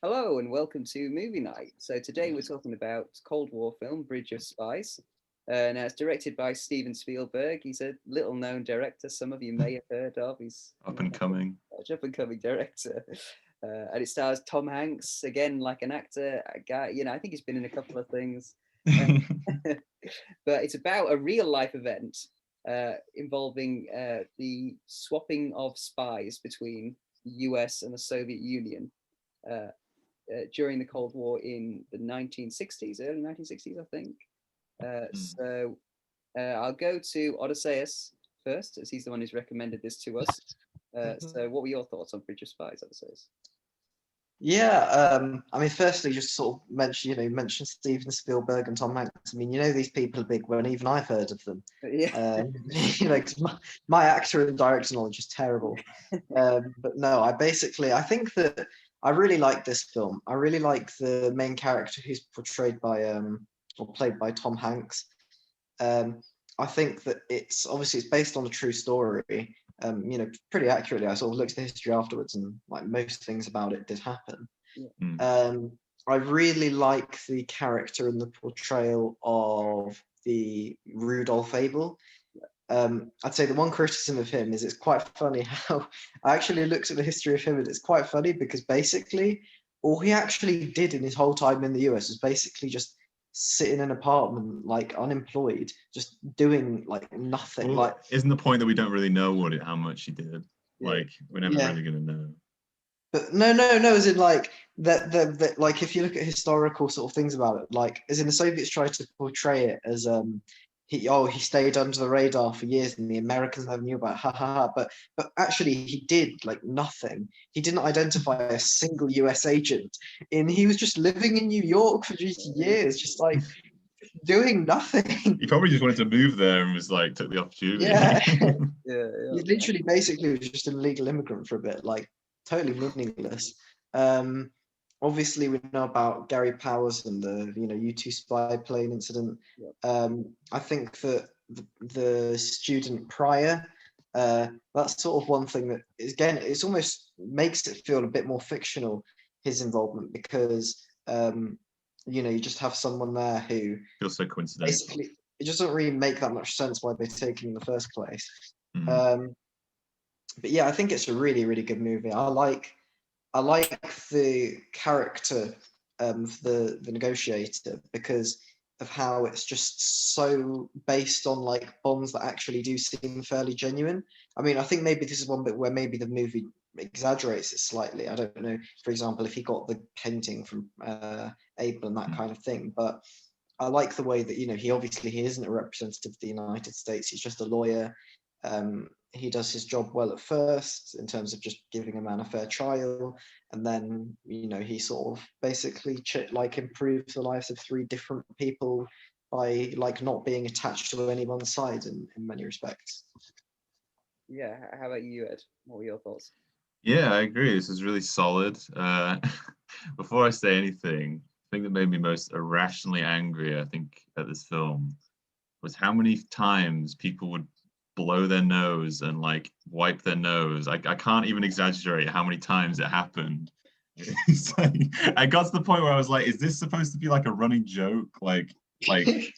Hello and welcome to Movie Night. So today we're talking about Cold War film Bridge of Spies. Now it's directed by Steven Spielberg. He's a little-known director. Some of you may have heard of. He's Up and coming. up-and-coming director. And it stars Tom Hanks again, like an actor, a guy. I think he's been in a couple of things. But it's about a real-life event involving the swapping of spies between the US and the Soviet Union. During the Cold War in the 1960s, early 1960s, I think. So I'll go to Odysseus first, as he's the one who's recommended this to us. So what were your thoughts on Bridge of Spies, Odysseus? Yeah, I mean, firstly, just sort of mention Steven Spielberg and Tom Hanks. I mean, these people are big when even I've heard of them. Yeah. 'Cause my actor and director knowledge is terrible. But no, I think that I really like this film. I really like the main character who's portrayed by or played by Tom Hanks. I think that it's based on a true story. Pretty accurately. I sort of looked at the history afterwards, and like most things about it did happen. Yeah. I really like the character and the portrayal of the Rudolph Abel. I'd say the one criticism of him is it's quite funny how I actually looked at the history of him, and it's quite funny because basically all he actually did in his whole time in the US was basically just sit in an apartment, like unemployed, just doing like nothing. Well, like, isn't the point that we don't really know how much he did? Yeah. Like, we're never really gonna know. But no, as in like that like if you look at historical sort of things about it, like as in the Soviets tried to portray it as he stayed under the radar for years and the Americans never knew about it, but actually he did like nothing. He didn't identify a single US agent, and he was just living in New York for just years, just like doing nothing. He probably just wanted to move there and was like, took the opportunity. Yeah. Yeah. He literally basically was just an illegal immigrant for a bit, like totally meaningless. Obviously we know about Gary Powers and the U-2 spy plane incident. I think that the student Pryor, that's sort of one thing that is, again, it's almost makes it feel a bit more fictional, his involvement, because you just have someone there who feels so coincidental. Basically it just doesn't really make that much sense why they take him in the first place. But yeah, I think it's a really, really good movie. I like the character of the negotiator because of how it's just so based on like bonds that actually do seem fairly genuine. I mean, I think maybe this is one bit where maybe the movie exaggerates it slightly. I don't know, for example, if he got the painting from Abel and that kind of thing, but I like the way that he isn't a representative of the United States. He's just a lawyer. He does his job well at first in terms of just giving a man a fair trial, and then he sort of basically improves the lives of 3 different people by like not being attached to any one side in many respects. Yeah. How about you, Ed? What were your thoughts? Yeah, I agree. This is really solid. Before I say anything, the thing that made me most irrationally angry, I think, at this film was how many times people would blow their nose and like wipe their nose. I can't even exaggerate how many times it happened. It's like, I got to the point where I was like, is this supposed to be like a running joke? Like I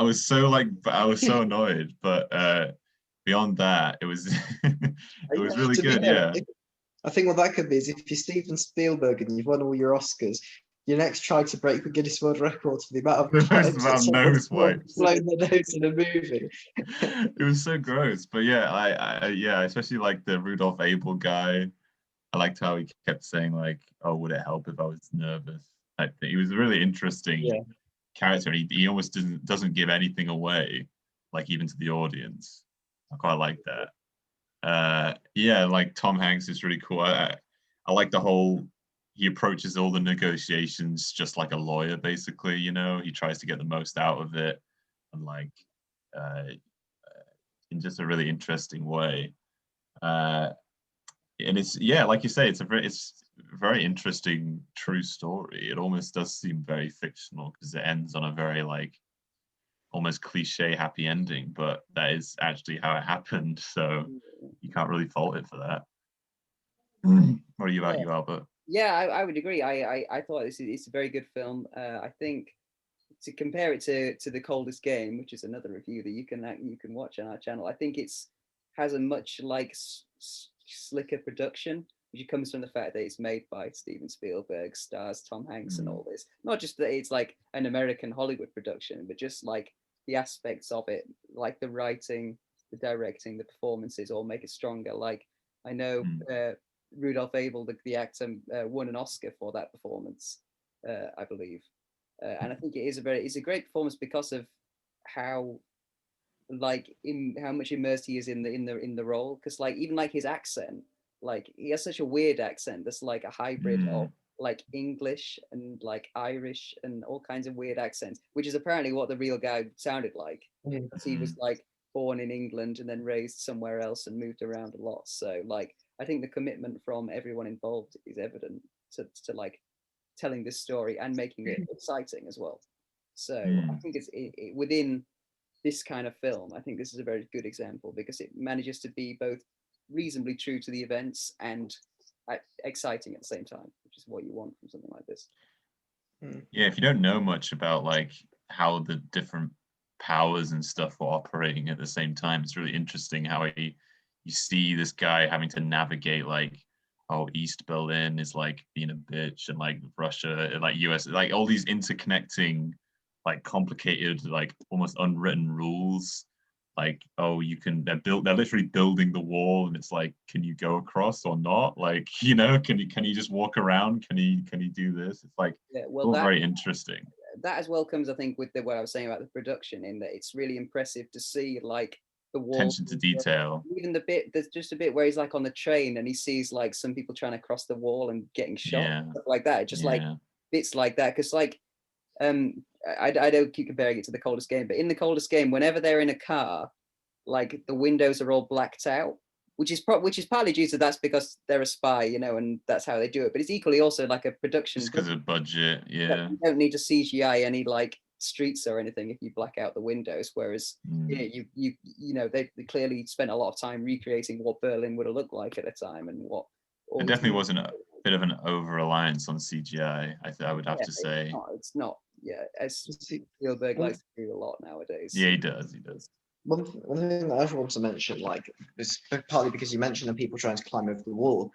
was so annoyed, but beyond that, it was it was really good. Yeah. I think what that could be is if you're Steven Spielberg and you've won all your Oscars, you next try to break the Guinness World Record for the amount of times that nose wipes blown their nose in a movie. It was so gross, but yeah, I especially like the Rudolph Abel guy. I liked how he kept saying like, "Oh, would it help if I was nervous?" I think he was a really interesting character. He almost doesn't give anything away, like even to the audience. I quite like that. Yeah, like Tom Hanks is really cool. I like the whole, he approaches all the negotiations just like a lawyer, basically, he tries to get the most out of it, and like in just a really interesting way. And it's, yeah, like you say, it's a very interesting true story. It almost does seem very fictional because it ends on a very like almost cliche happy ending, but that is actually how it happened, so you can't really fault it for that. What are you about, you, Albert? Yeah, I would agree. I thought it's a very good film. I think to compare it to The Coldest Game, which is another review that you can watch on our channel, I think it's has a much like slicker production, which comes from the fact that it's made by Steven Spielberg, stars Tom Hanks and all this. Not just that it's like an American Hollywood production, but just like the aspects of it, like the writing, the directing, the performances, all make it stronger. Like I know Rudolph Abel, the actor, won an Oscar for that performance, I believe. And I think it's a great performance because of how like in how much immersed he is in the role. Because like even like his accent, like he has such a weird accent that's like a hybrid of like English and like Irish and all kinds of weird accents, which is apparently what the real guy sounded like. Because he was like born in England and then raised somewhere else and moved around a lot. So like I think the commitment from everyone involved is evident to like telling this story and making it exciting as well. So I think within this kind of film, I think this is a very good example because it manages to be both reasonably true to the events and exciting at the same time, which is what you want from something like this. Yeah, if you don't know much about like how the different powers and stuff were operating at the same time, it's really interesting how you see this guy having to navigate like, oh, East Berlin is like being a bitch, and like Russia, and like US, like all these interconnecting, like complicated, like almost unwritten rules. Like, oh, they're literally building the wall, and it's like, can you go across or not? Like, can you just walk around? Can you do this? It's like, well, all very interesting. That as well comes, I think, with what I was saying about the production, in that it's really impressive to see like the wall, attention to detail. Even there's just a bit where he's like on the train and he sees like some people trying to cross the wall and getting shot, stuff like that. Just like bits like that, because like I don't keep comparing it to The Coldest Game, but in The Coldest Game, whenever they're in a car, like the windows are all blacked out, which is partly due to that's because they're a spy, and that's how they do it. But it's equally also like a production. Just because of budget, yeah. You don't need to CGI any like streets or anything if you black out the windows. Whereas they clearly spent a lot of time recreating what Berlin would have looked like at a time and what. It definitely wasn't a bit of an over reliance on CGI. I would have to say it's not. Yeah, as Spielberg likes to do a lot nowadays. Yeah, he does. One thing that I want to mention, like, is partly because you mentioned the people trying to climb over the wall,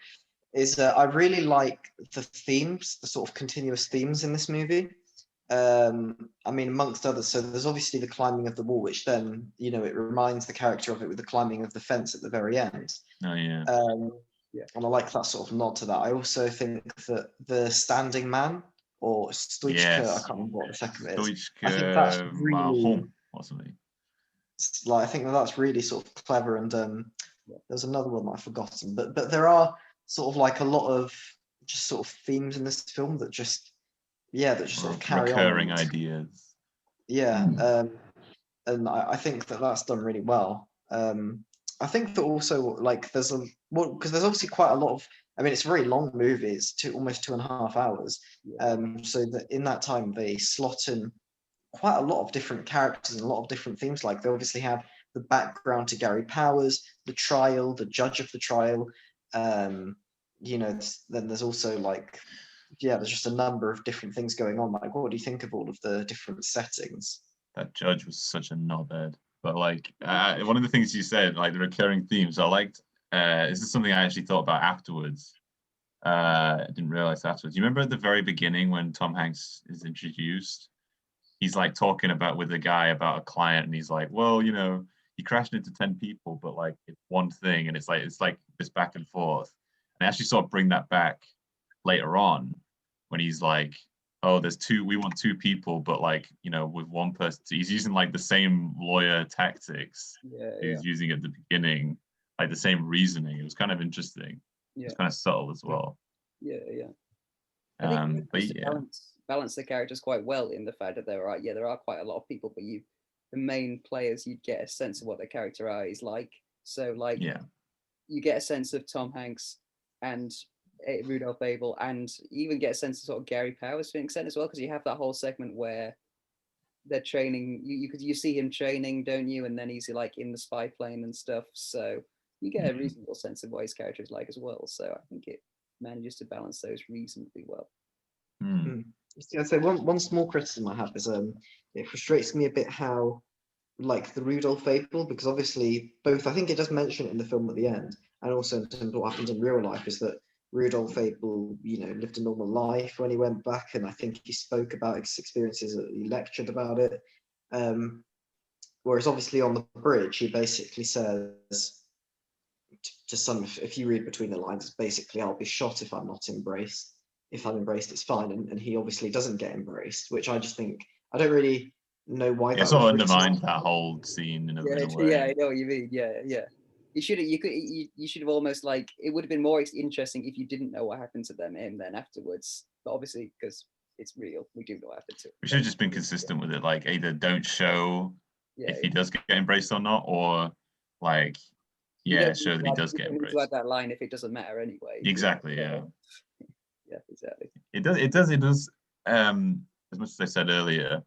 is that I really like the themes, the sort of continuous themes in this movie. I mean, amongst others, so there's obviously the climbing of the wall, which then, it reminds the character of it with the climbing of the fence at the very end. Oh, yeah. And I like that sort of nod to that. I also think that the standing man, or Stoichka, I can't remember what the second is. Stoichka, I think that's really... possibly. Like, I think that's really sort of clever, and there's another one that I've forgotten, but there are sort of like a lot of just sort of themes in this film that just sort of carry recurring on. ideas. Yeah, and I think that's done really well. I think that also, like, because there's obviously quite a lot of, I mean, it's a very long movie, it's almost 2.5 hours. So that in that time they slot in quite a lot of different characters and a lot of different themes. Like, they obviously have the background to Gary Powers, the trial, the judge of the trial. Then there's also like, there's just a number of different things going on. Like, what do you think of all of the different settings? That judge was such a knobhead. But like, one of the things you said, like the recurring themes, I liked. This is something I actually thought about afterwards. I didn't realize afterwards. You remember at the very beginning when Tom Hanks is introduced? He's like talking with a guy about a client, and he's like, well, he crashed into 10 people, but like it's one thing, and it's like this back and forth. And I actually sort of bring that back later on when he's like, oh, we want 2 people, but like, with one person, he's using like the same lawyer tactics he's using at the beginning, like the same reasoning. It was kind of interesting. It's kind of subtle as well. I think balance the characters quite well, in the fact that there are quite a lot of people, but the main players, you get a sense of what their character is like. So like, you get a sense of Tom Hanks and Rudolph Abel, and you even get a sense of sort of Gary Powers to an extent as well, because you have that whole segment where they're training. You see him training, don't you? And then he's like in the spy plane and stuff. So you get a reasonable sense of what his character is like as well. So I think manages to balance those reasonably well. I'd say one small criticism I have is it frustrates me a bit how, like, the Rudolph fable, because obviously both, I think it does mention it in the film at the end, and also in terms of what happens in real life, is that Rudolph Fable, lived a normal life when he went back, and I think he spoke about his experiences, he lectured about it. Whereas obviously on the bridge, he basically says to some, if you read between the lines, it's basically, I'll be shot if I'm not embraced. If I'm embraced, it's fine. And he obviously doesn't get embraced, which I just think, I don't really know why that sort of was undermined that whole scene in a way. Yeah, I know what you mean. Yeah. You should have almost, like, it would have been more interesting if you didn't know what happened to them and then afterwards. But obviously, because it's real, we do know what happened to him. We should have just been consistent with it, like either don't show if he does get embraced or not, or like show that he does get embraced. To add that line if it doesn't matter anyway. Exactly. Yeah, exactly. It does. As much as I said earlier,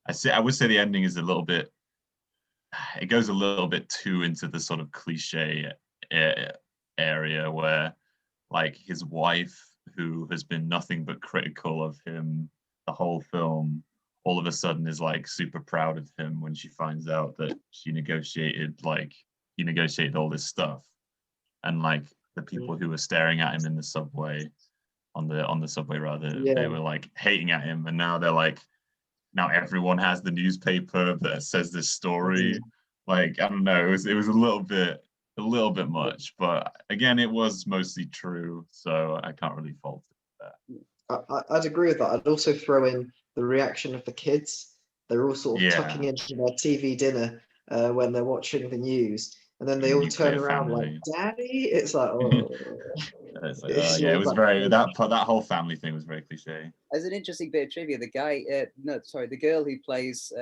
I would say the ending is a little bit. It goes a little bit too into the sort of cliche area where, like, his wife, who has been nothing but critical of him the whole film, all of a sudden is like super proud of him when she finds out that he negotiated all this stuff, and like the people who were staring at him in the subway, on the subway rather, they were like hating at him, and now they're like, now everyone has the newspaper that says this story. Like, I don't know, it was a little bit much, but again, it was mostly true, so I can't really fault it for that. I'd agree with that. I'd also throw in the reaction of the kids. They're all sort of tucking into their TV dinner when they're watching the news, and then they all turn around like, "Daddy!" It's like, oh. It's like, it was very that whole family thing was very cliche. As an interesting bit of trivia, the girl who plays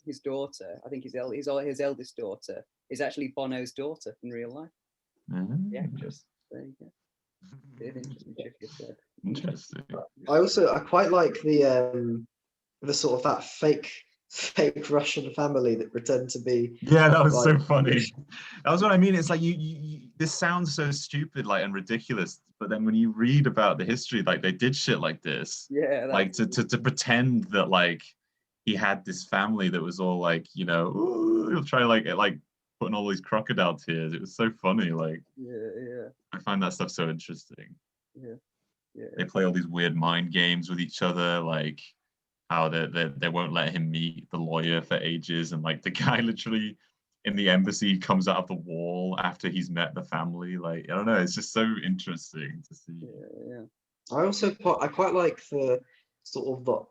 his daughter, I think his eldest daughter, is actually Bono's daughter in real life. The actress. There you go. Interesting trivia. Interesting. I quite like the sort of that fake Russian family that pretend to be. Yeah, that was like, so funny. That was what I mean. It's like you this sounds so stupid, like, and ridiculous, but then when you read about the history, like, they did shit like this. Yeah. Like to pretend that, like, he had this family that was all like, he'll try like putting all these crocodile tears. It was so funny. Like, yeah. I find that stuff so interesting. Yeah. They play all these weird mind games with each other, like how they won't let him meet the lawyer for ages, and like the guy literally in the embassy comes out of the wall after he's met the family. Like, I don't know, it's just so interesting to see. Yeah. I quite like the sort of the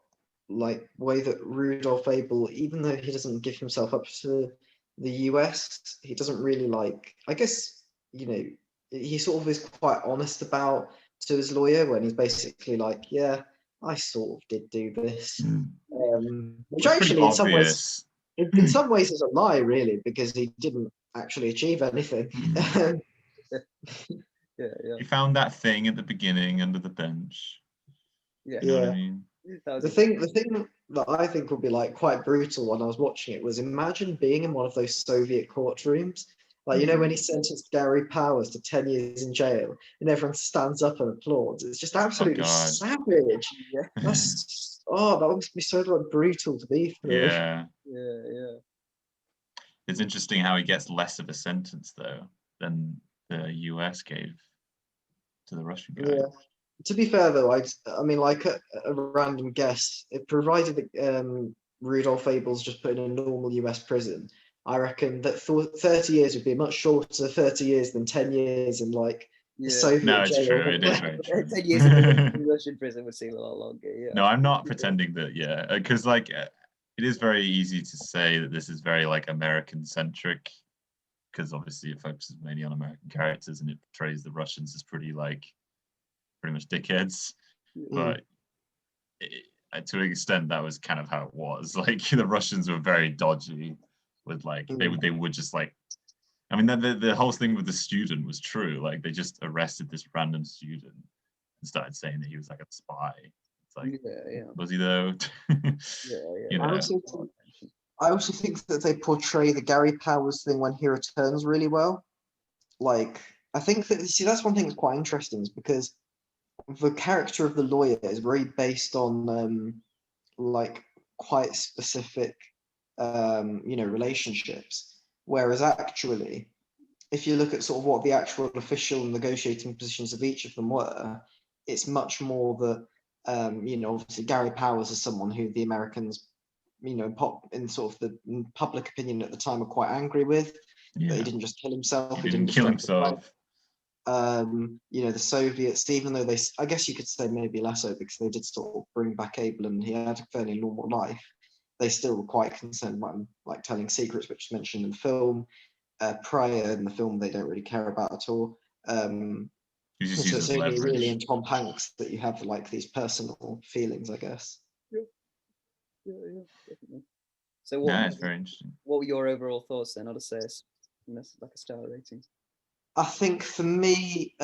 like way that Rudolph Abel, even though he doesn't give himself up to the US, he doesn't really, like, I guess, he sort of is quite honest about to his lawyer when he's basically like, yeah, I sort of did do this, which actually in some ways is a lie, really, because he didn't actually achieve anything. He found that thing at the beginning under the bench. Yeah. You know what I mean? The thing that I think would be like quite brutal when I was watching it was, imagine being in one of those Soviet courtrooms. Like, when he sentenced Gary Powers to 10 years in jail and everyone stands up and applauds. It's just absolutely savage. Yeah. That must be so like brutal to be through. Yeah. Yeah. It's interesting how he gets less of a sentence though than the US gave to the Russian guy. Yeah. To be fair though, I mean, like a random guess, it provided that Rudolph Abel's just put in a normal US prison, I reckon that 30 years would be much shorter 30 years than 10 years in like the Soviet jail. No, it's true. It is very true. 10 years in Russian prison would seem a lot longer. Yeah. No, I'm not pretending that. Because like it is very easy to say that this is very like American centric, because obviously it focuses mainly on American characters and it portrays the Russians as pretty much dickheads. But to an extent, that was kind of how it was. Like, the Russians were very dodgy. With like they would just like, I mean, the whole thing with the student was true. Like, they just arrested this random student and started saying that he was like a spy. It's like, was he though? I also think that they portray the Gary Powers thing when he returns really well. Like, I think that, that's one thing that's quite interesting, is because the character of the lawyer is very based on like quite specific relationships, whereas actually if you look at sort of what the actual official negotiating positions of each of them were, it's much more that obviously Gary Powers is someone who the Americans in sort of the public opinion at the time are quite angry with, that he didn't just kill himself, he didn't kill himself. The Soviets, even though I guess you could say maybe less so because they did sort of bring back Abel and he had a fairly normal life, they still were quite concerned about him, like telling secrets, which is mentioned in the film. Prior in the film, they don't really care about at all. So it's only really in Tom Hanks that you have like these personal feelings, I guess. Yeah, definitely. So it's very interesting. What were your overall thoughts then? Odysseus, like a star rating? I think for me,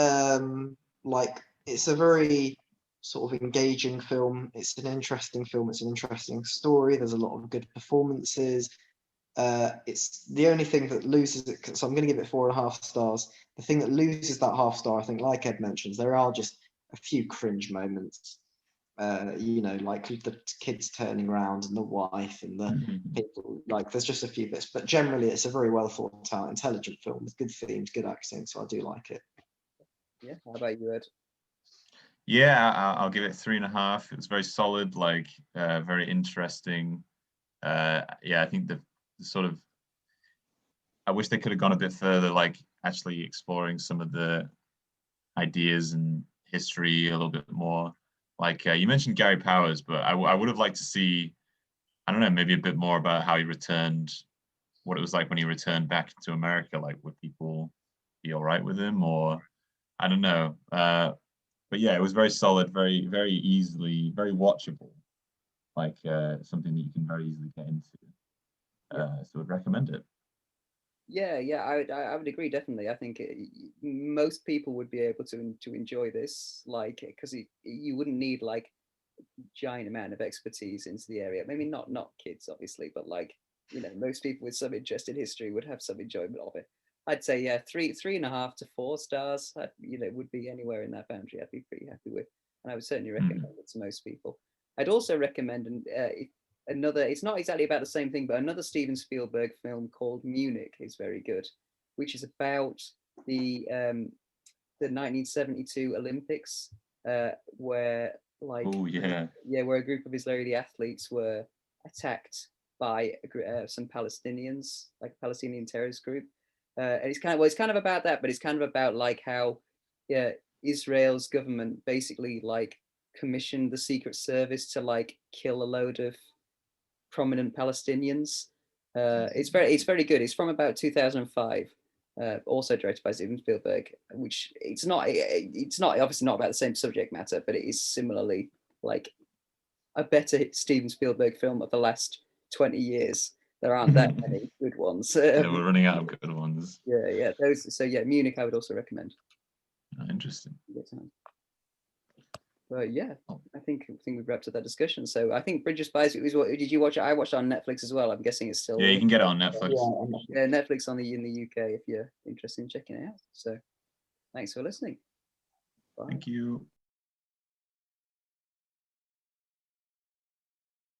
like it's a very sort of engaging film. It's an interesting film. It's an interesting story. There's a lot of good performances. It's the only thing that loses it, so I'm going to give it 4.5 stars. The thing that loses that half star, I think, like Ed mentions, there are just a few cringe moments. Like the kids turning around and the wife and the people. Like, there's just a few bits, but generally, it's a very well thought out, intelligent film with good themes, good acting. So I do like it. Yeah. How about you, Ed? Yeah, I'll give it 3.5. It was very solid, like very interesting. I think the sort of, I wish they could have gone a bit further, like actually exploring some of the ideas and history a little bit more. Like you mentioned Gary Powers, but I would have liked to see, I don't know, maybe a bit more about how he returned, what it was like when he returned back to America. Like, would people be all right with him, or I don't know. But yeah, it was very solid, very, very easily, very watchable. Like something that you can very easily get into. So I'd recommend it. Yeah, I would agree, definitely. I think most people would be able to enjoy this, like, because you wouldn't need like giant amount of expertise into the area. Maybe not kids, obviously, but like most people with some interest in history would have some enjoyment of it. I'd say 3.5 to 4 stars. Would be anywhere in that boundary. I'd be pretty happy with, and I would certainly recommend it to most people. I'd also recommend another. It's not exactly about the same thing, but another Steven Spielberg film called Munich is very good, which is about the 1972 Olympics, where like where a group of Israeli athletes were attacked by some Palestinians, like a Palestinian terrorist group. And it's kind of about that, but it's kind of about like how Israel's government basically like commissioned the Secret Service to like kill a load of prominent Palestinians. It's very good. It's from about 2005. Also directed by Steven Spielberg, which it's not obviously not about the same subject matter, but it is similarly like a better Steven Spielberg film of the last 20 years. There aren't that many good ones. We're running out of good ones. Yeah, those. So yeah, Munich I would also recommend. Interesting. But yeah, I think we've wrapped up that discussion. So I think Bridge of Spies. What did you watch? I watched it on Netflix as well. I'm guessing it's still. Yeah, you can get it on Netflix. Yeah, Netflix in the UK if you're interested in checking it out. So thanks for listening. Bye. Thank you.